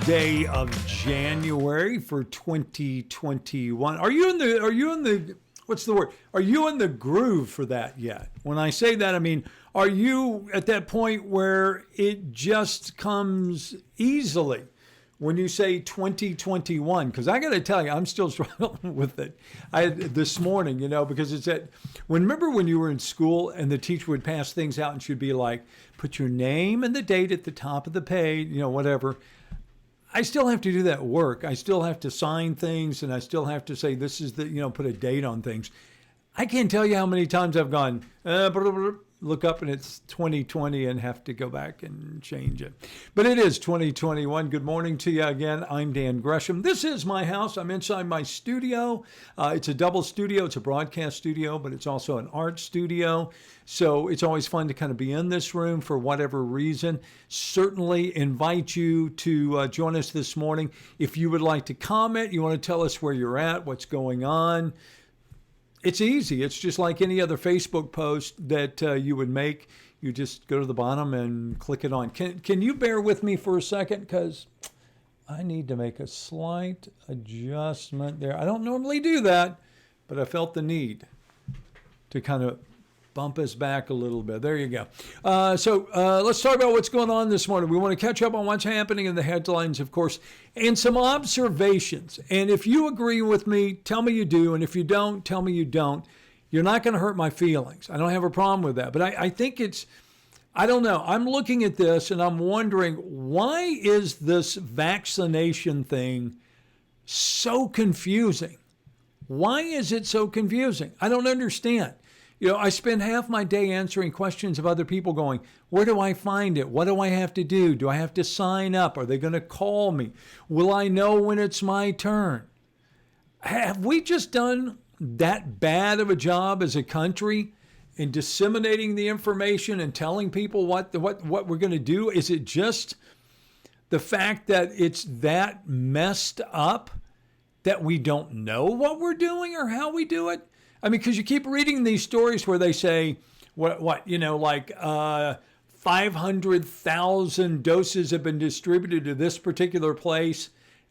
day of January for 2021. Are you in the what's the word? Are you in the groove for that yet? When I say that, I mean, are you at that point where it just comes easily when you say 2021? Because I got to tell you, I'm still struggling with it. This morning, because it's remember when you were in school and the teacher would pass things out and she'd be like, put your name and the date at the top of the page, whatever. I still have to do that work. I still have to sign things, and I still have to say this is put a date on things. I can't tell you how many times I've gone, look up and it's 2020 and have to go back and change it. But it is 2021. Good morning to you again. I'm Dan Gresham. This is my house. I'm inside my studio. It's a double studio. It's a broadcast studio, but it's also an art studio. So it's always fun to kind of be in this room for whatever reason. Certainly invite you to join us this morning. If you would like to comment, you want to tell us where you're at, what's going on. It's easy. It's just like any other Facebook post that you would make. You just go to the bottom and click it on. Can you bear with me for a second? Because I need to make a slight adjustment there. I don't normally do that, but I felt the need to kind of bump us back a little bit. There you go. So let's talk about what's going on this morning. We want to catch up on what's happening in the headlines, of course, and some observations. And if you agree with me, tell me you do. And if you don't, tell me you don't. You're not going to hurt my feelings. I don't have a problem with that. But I think I don't know. I'm looking at this and I'm wondering, why is this vaccination thing so confusing? Why is it so confusing? I don't understand. I spend half my day answering questions of other people going, where do I find it? What do I have to do? Do I have to sign up? Are they going to call me? Will I know when it's my turn? Have we just done that bad of a job as a country in disseminating the information and telling people what we're going to do? Is it just the fact that it's that messed up that we don't know what we're doing or how we do it? I mean, because you keep reading these stories where they say, 500,000 doses have been distributed to this particular place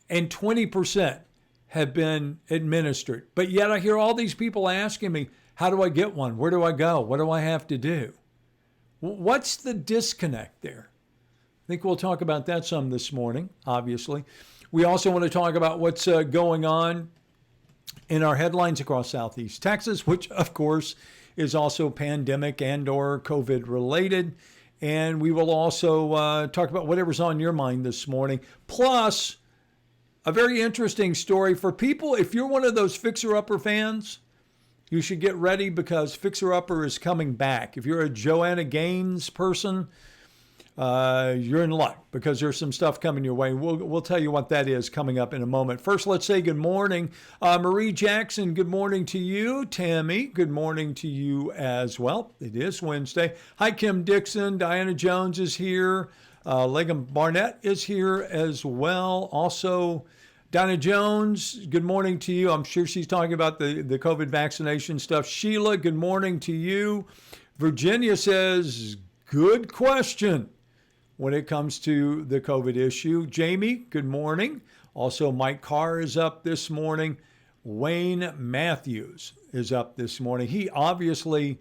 and 20% have been administered. But yet I hear all these people asking me, how do I get one? Where do I go? What do I have to do? What's the disconnect there? I think we'll talk about that some this morning, obviously. We also want to talk about what's going on in our headlines across Southeast Texas, which, of course, is also pandemic and or COVID related. And we will also talk about whatever's on your mind this morning. Plus, a very interesting story for people. If you're one of those Fixer Upper fans, you should get ready because Fixer Upper is coming back. If you're a Joanna Gaines person, you're in luck because there's some stuff coming your way. We'll tell you what that is coming up in a moment. First, let's say good morning. Marie Jackson, good morning to you. Tammy, good morning to you as well. It is Wednesday. Hi, Kim Dixon. Diana Jones is here. Legum Barnett is here as well. Also, Donna Jones, good morning to you. I'm sure she's talking about the COVID vaccination stuff. Sheila, good morning to you. Virginia says, good question when it comes to the COVID issue. Jamie, good morning. Also, Mike Carr is up this morning. Wayne Matthews is up this morning. He obviously,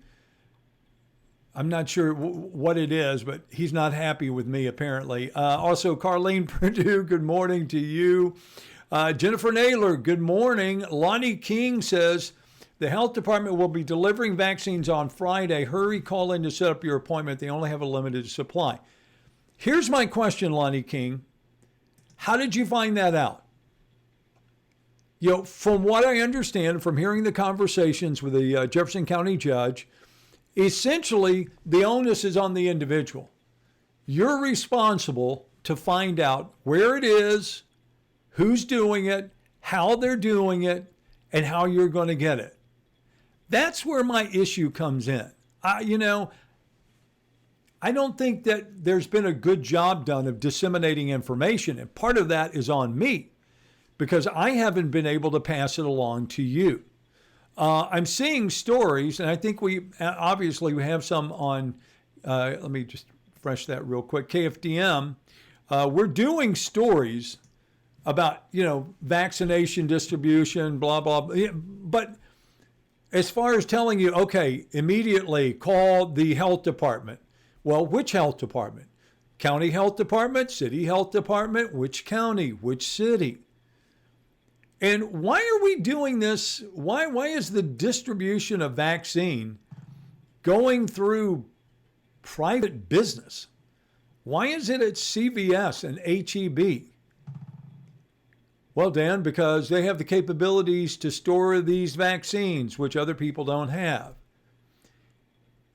I'm not sure what it is, but he's not happy with me apparently. Also, Carlene Purdue, good morning to you. Jennifer Naylor, good morning. Lonnie King says, the health department will be delivering vaccines on Friday. Hurry, call in to set up your appointment. They only have a limited supply. Here's my question, Lonnie King. How did you find that out? From what I understand, from hearing the conversations with the Jefferson County judge, essentially the onus is on the individual. You're responsible to find out where it is, who's doing it, how they're doing it, and how you're going to get it. That's where my issue comes in. I don't think that there's been a good job done of disseminating information, and part of that is on me because I haven't been able to pass it along to you. I'm seeing stories, and I think we have some on, let me just refresh that real quick, KFDM, We're doing stories about, vaccination distribution, blah, blah, blah. But as far as telling you, okay, immediately call the health department. Well, which health department? County health department, city health department, which county, which city? And why are we doing this? Why is the distribution of vaccine going through private business? Why is it at CVS and HEB? Well, Dan, because they have the capabilities to store these vaccines, which other people don't have.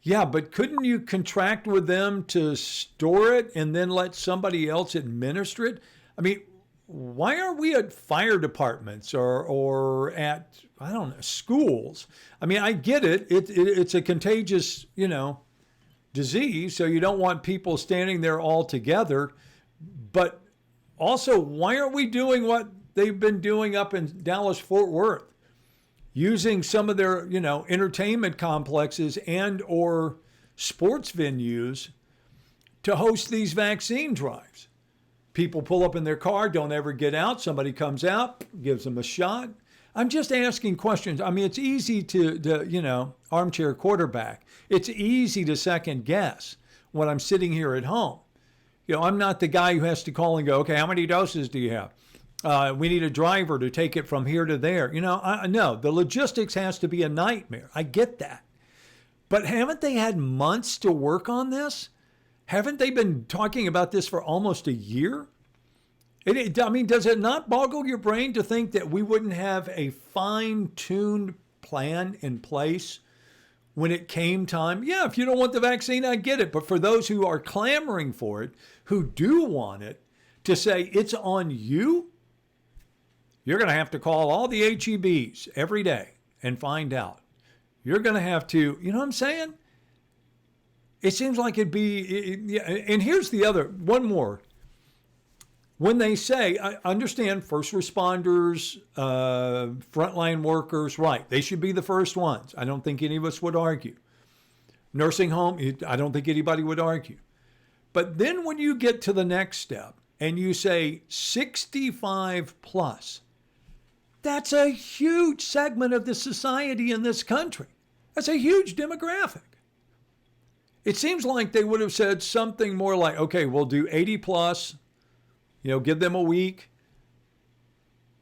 Yeah, but couldn't you contract with them to store it and then let somebody else administer it? I mean, why are we at fire departments or at, I don't know, schools? I mean, I get it. It's a contagious, disease, so you don't want people standing there all together. But also, why aren't we doing what they've been doing up in Dallas-Fort Worth? Using some of their, entertainment complexes and or sports venues to host these vaccine drives. People pull up in their car, don't ever get out. Somebody comes out, gives them a shot. I'm just asking questions. I mean, it's easy to armchair quarterback. It's easy to second guess when I'm sitting here at home. I'm not the guy who has to call and go, okay, how many doses do you have? We need a driver to take it from here to there. No, the logistics has to be a nightmare. I get that. But haven't they had months to work on this? Haven't they been talking about this for almost a year? Does it not boggle your brain to think that we wouldn't have a fine-tuned plan in place when it came time? Yeah, if you don't want the vaccine, I get it. But for those who are clamoring for it, who do want it, to say it's on you, you're going to have to call all the HEBs every day and find out. You're going to have to, you know what I'm saying? It seems like it'd be, and here's the other, one more. When they say, I understand first responders, frontline workers, right, they should be the first ones. I don't think any of us would argue. Nursing home, I don't think anybody would argue. But then when you get to the next step and you say 65 plus, that's a huge segment of the society in this country. That's a huge demographic. It seems like they would have said something more like, okay, we'll do 80 plus, give them a week,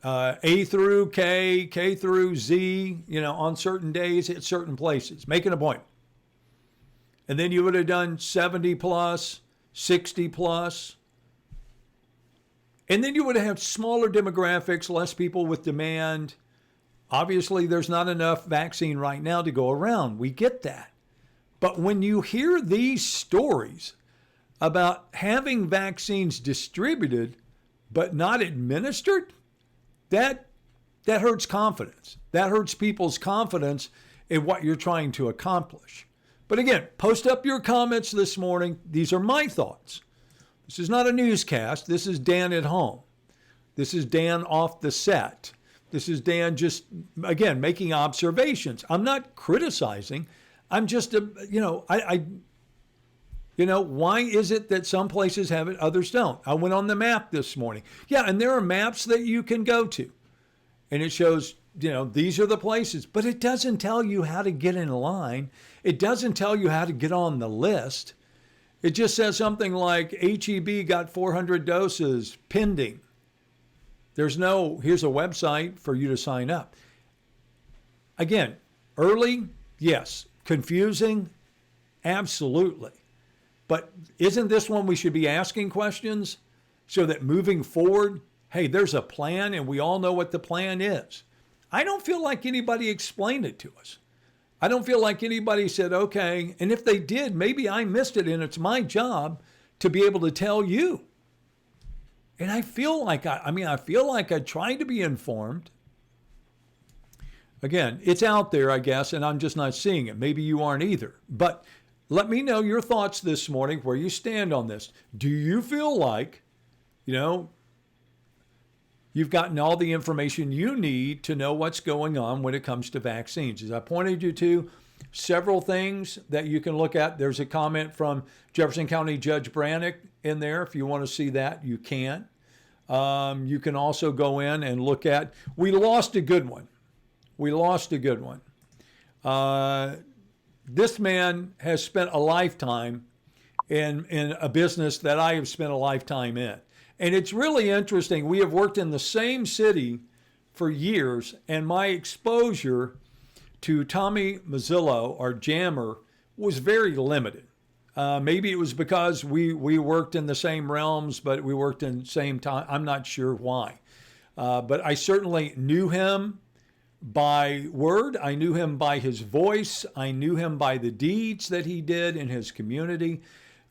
A through K, K through Z, on certain days at certain places, make an appointment. And then you would have done 70 plus, 60 plus. And then you would have smaller demographics, less people with demand. Obviously, there's not enough vaccine right now to go around. We get that. But when you hear these stories about having vaccines distributed but not administered, that hurts confidence. That hurts people's confidence in what you're trying to accomplish. But again, post up your comments this morning. These are my thoughts. This is not a newscast. This is Dan at home. This is Dan off the set. This is Dan just, again, making observations. I'm not criticizing. I'm just, why is it that some places have it, others don't? I went on the map this morning. Yeah, and there are maps that you can go to. And it shows, these are the places. But it doesn't tell you how to get in line. It doesn't tell you how to get on the list. It just says something like HEB got 400 doses pending. Here's a website for you to sign up. Again, early, yes. Confusing, absolutely. But isn't this one we should be asking questions so that moving forward, hey, there's a plan and we all know what the plan is? I don't feel like anybody explained it to us. I don't feel like anybody said, okay, and if they did, maybe I missed it and it's my job to be able to tell you. And I feel like I tried to be informed. Again, it's out there, I guess, and I'm just not seeing it. Maybe you aren't either. But let me know your thoughts this morning, where you stand on this. Do you feel like, you've gotten all the information you need to know what's going on when it comes to vaccines? As I pointed you to, several things that you can look at. There's a comment from Jefferson County Judge Brannick in there. If you want to see that, you can. You can also go in and look at, we lost a good one. This man has spent a lifetime in a business that I have spent a lifetime in. And it's really interesting. We have worked in the same city for years, and my exposure to Tommy Mazzillo, our jammer, was very limited. Maybe it was because we worked in the same realms, but we worked in the same time. I'm not sure why. But I certainly knew him by word. I knew him by his voice. I knew him by the deeds that he did in his community.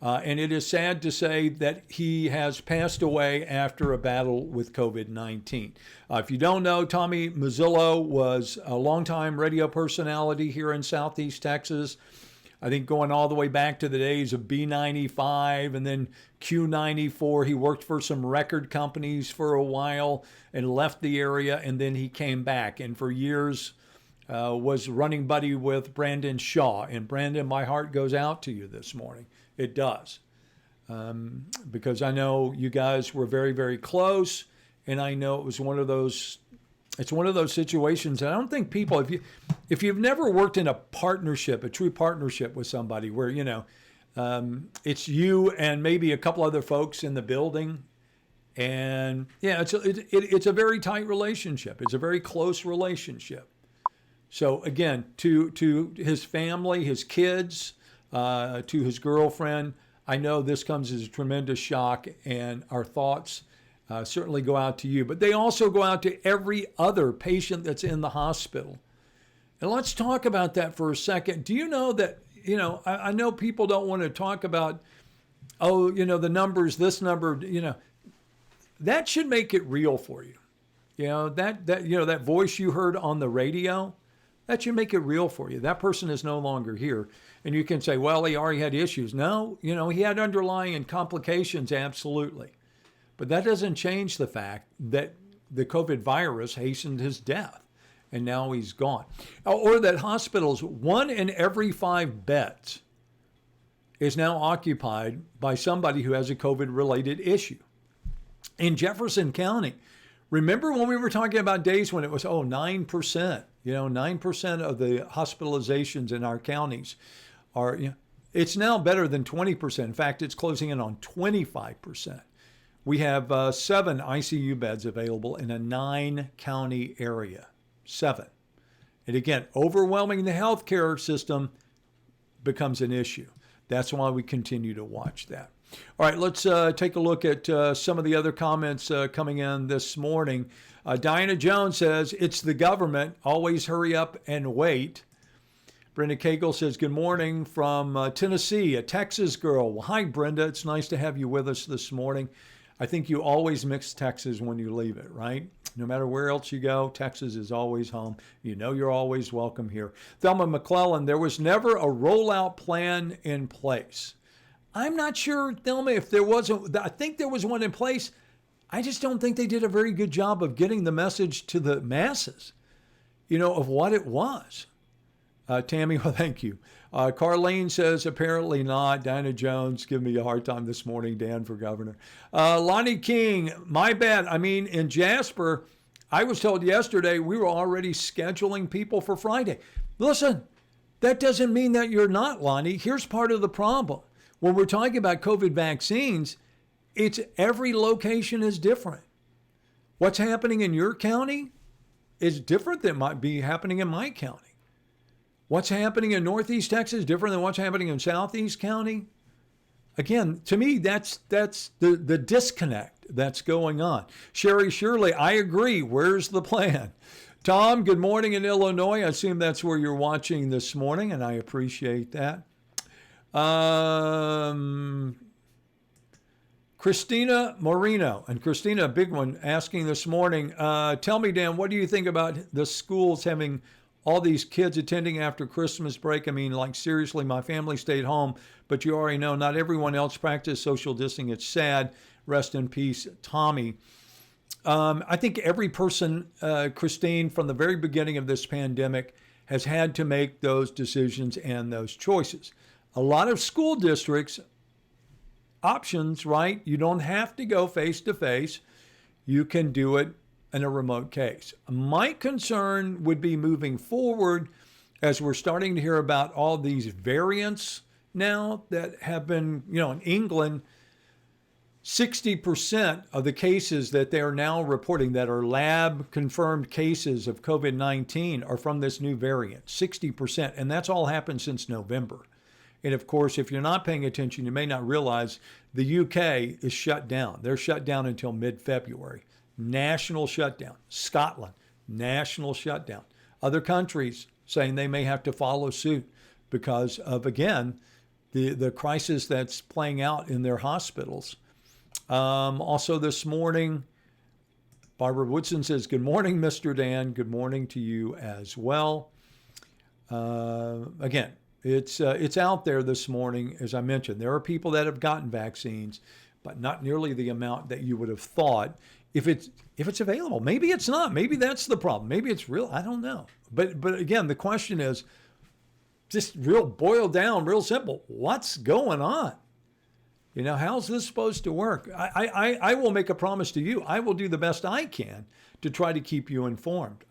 And it is sad to say that he has passed away after a battle with COVID-19. If you don't know, Tommy Mazzillo was a longtime radio personality here in Southeast Texas. I think going all the way back to the days of B95 and then Q94. He worked for some record companies for a while and left the area, and then he came back. And for years was running buddy with Brandon Shaw. And Brandon, my heart goes out to you this morning. It does. Because I know you guys were very, very close, and I know it was one of those situations. And I don't think people, if you've never worked in a partnership, a true partnership with somebody where, it's you and maybe a couple other folks in the building. And yeah, it's a very tight relationship. It's a very close relationship. So again, to his family, his kids, to his girlfriend, I know this comes as a tremendous shock, and our thoughts certainly go out to you. But they also go out to every other patient that's in the hospital. And let's talk about that for a second. Do you know that, I know people don't want to talk about, the numbers, this number, that should make it real for you. That voice you heard on the radio, that should make it real for you. That person is no longer here. And you can say, well, he already had issues. No, he had underlying complications, absolutely. But that doesn't change the fact that the COVID virus hastened his death, and now he's gone. Or that hospitals, 1 in every 5 beds is now occupied by somebody who has a COVID-related issue. In Jefferson County, remember when we were talking about days when it was, 9%, 9% of the hospitalizations in our counties are, it's now better than 20%. In fact, it's closing in on 25%. We have 7 ICU beds available in a 9-county area. 7. And again, overwhelming the healthcare system becomes an issue. That's why we continue to watch that. All right, let's take a look at some of the other comments coming in this morning. Diana Jones says, it's the government. Always hurry up and wait. Brenda Cagle says, good morning from Tennessee, a Texas girl. Well, hi, Brenda. It's nice to have you with us this morning. I think you always mix Texas when you leave it, right? No matter where else you go, Texas is always home. You're always welcome here. Thelma McClellan, there was never a rollout plan in place. I'm not sure, Thelma, if there wasn't. I think there was one in place. I just don't think they did a very good job of getting the message to the masses, of what it was. Tammy, well, thank you. Carlene says, apparently not. Dinah Jones, give me a hard time this morning, Dan, for governor. Lonnie King, my bad. In Jasper, I was told yesterday we were already scheduling people for Friday. Listen, that doesn't mean that you're not, Lonnie. Here's part of the problem. When we're talking about COVID vaccines, it's every location is different. What's happening in your county is different than might be happening in my county. What's happening in Northeast Texas is different than what's happening in Southeast County. Again, to me, that's the disconnect that's going on. Sherry Shirley, I agree. Where's the plan? Tom, good morning in Illinois. I assume that's where you're watching this morning, and I appreciate that. Christina Moreno, and Christina, a big one, asking this morning, tell me, Dan, what do you think about the schools having all these kids attending after Christmas break? Seriously, my family stayed home, but you already know not everyone else practiced social distancing. It's sad. Rest in peace, Tommy. I think every person, Christine, from the very beginning of this pandemic has had to make those decisions and those choices. A lot of school districts, options, right? You don't have to go face to face. You can do it in a remote case. My concern would be moving forward as we're starting to hear about all these variants now that have been, in England, 60% of the cases that they are now reporting that are lab confirmed cases of COVID-19 are from this new variant, 60%. And that's all happened since November. And of course, if you're not paying attention, you may not realize the UK is shut down. They're shut down until mid-February. National shutdown. Scotland, national shutdown. Other countries saying they may have to follow suit because of, again, the crisis that's playing out in their hospitals. Also this morning, Barbara Woodson says, good morning, Mr. Dan. Good morning to you as well. Again, it's out there this morning. As I mentioned, there are people that have gotten vaccines, but not nearly the amount that you would have thought if it's available. Maybe it's not. Maybe that's the problem. Maybe it's real. I don't know. But again, the question is just real boiled down, real simple. What's going on? How's this supposed to work? I will make a promise to you. I will do the best I can to try to keep you informed.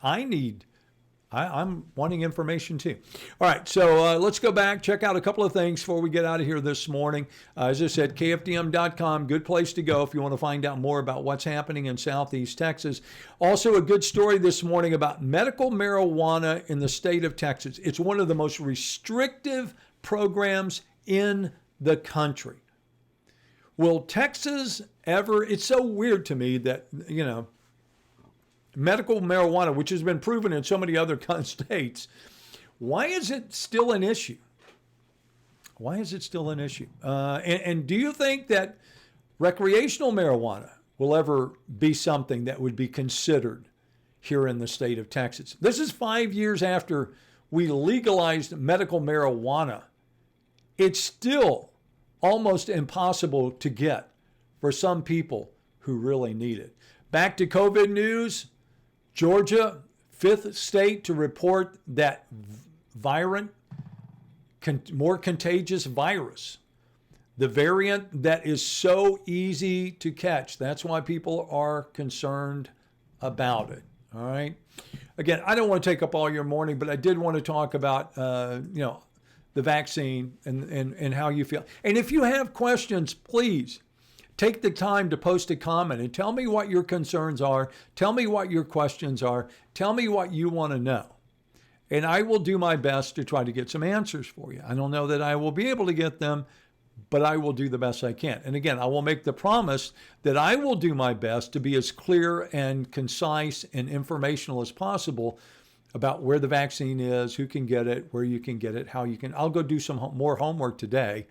I'm wanting information too. All right, so let's go back, check out a couple of things before we get out of here this morning. As I said, KFDM.com, good place to go if you want to find out more about what's happening in Southeast Texas. Also, a good story this morning about medical marijuana in the state of Texas. It's one of the most restrictive programs in the country. Will Texas ever, it's so weird to me that, medical marijuana, which has been proven in so many other states, why is it still an issue? Why is it still an issue? And do you think that recreational marijuana will ever be something that would be considered here in the state of Texas? This is 5 years after we legalized medical marijuana. It's still almost impossible to get for some people who really need it. Back to COVID news. Georgia, fifth state to report that more contagious virus. The variant that is so easy to catch. That's why people are concerned about it. All right. Again, I don't want to take up all your morning, but I did want to talk about, the vaccine and how you feel. And if you have questions, please take the time to post a comment and tell me what your concerns are. Tell me what your questions are. Tell me what you want to know. And I will do my best to try to get some answers for you. I don't know that I will be able to get them, but I will do the best I can. And again, I will make the promise that I will do my best to be as clear and concise and informational as possible about where the vaccine is, who can get it, where you can get it, how you can. I'll go do some more homework today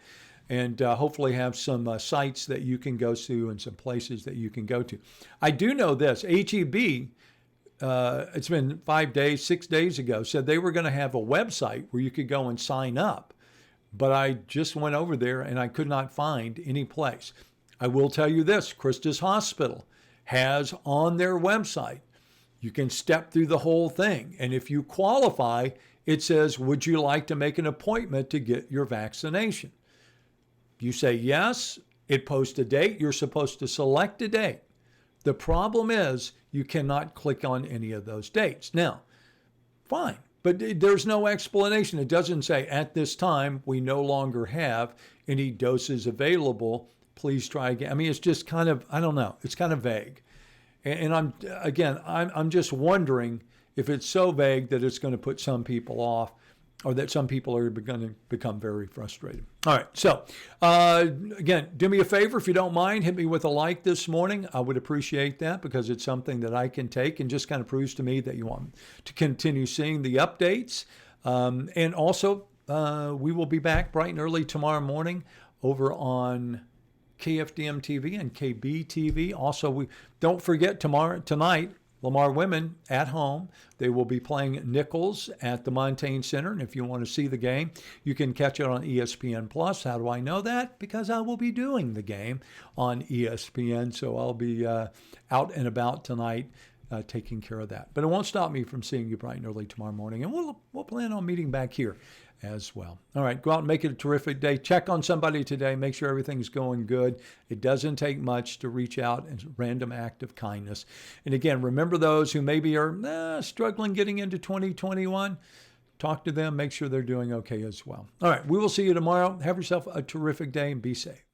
and hopefully have some sites that you can go to and some places that you can go to. I do know this, HEB, it's been 6 days ago, said they were going to have a website where you could go and sign up. But I just went over there and I could not find any place. I will tell you this, Christus Hospital has on their website, you can step through the whole thing. And if you qualify, it says, would you like to make an appointment to get your vaccination? You say yes, it posts a date. You're supposed to select a date. The problem is you cannot click on any of those dates. Now, fine, but there's no explanation. It doesn't say at this time we no longer have any doses available. Please try again. I mean, it's just kind of, I don't know. It's kind of vague. And I'm just wondering if it's so vague that it's going to put some people off, or that some people are going to become very frustrated. All right. So, again, do me a favor, if you don't mind, hit me with a like this morning. I would appreciate that because it's something that I can take and just kind of proves to me that you want to continue seeing the updates. And also, we will be back bright and early tomorrow morning over on KFDM TV and KB TV. Also, we don't forget tonight, Lamar women at home. They will be playing Nichols at the Montaigne Center. And if you want to see the game, you can catch it on ESPN Plus. How do I know that? Because I will be doing the game on ESPN. So I'll be out and about tonight taking care of that. But it won't stop me from seeing you bright and early tomorrow morning. And we'll plan on meeting back here as well. All right, go out and make it a terrific day. Check on somebody today. Make sure everything's going good. It doesn't take much to reach out and a random act of kindness. And again, remember those who maybe are struggling getting into 2021. Talk to them. Make sure they're doing okay as well. All right, we will see you tomorrow. Have yourself a terrific day and be safe.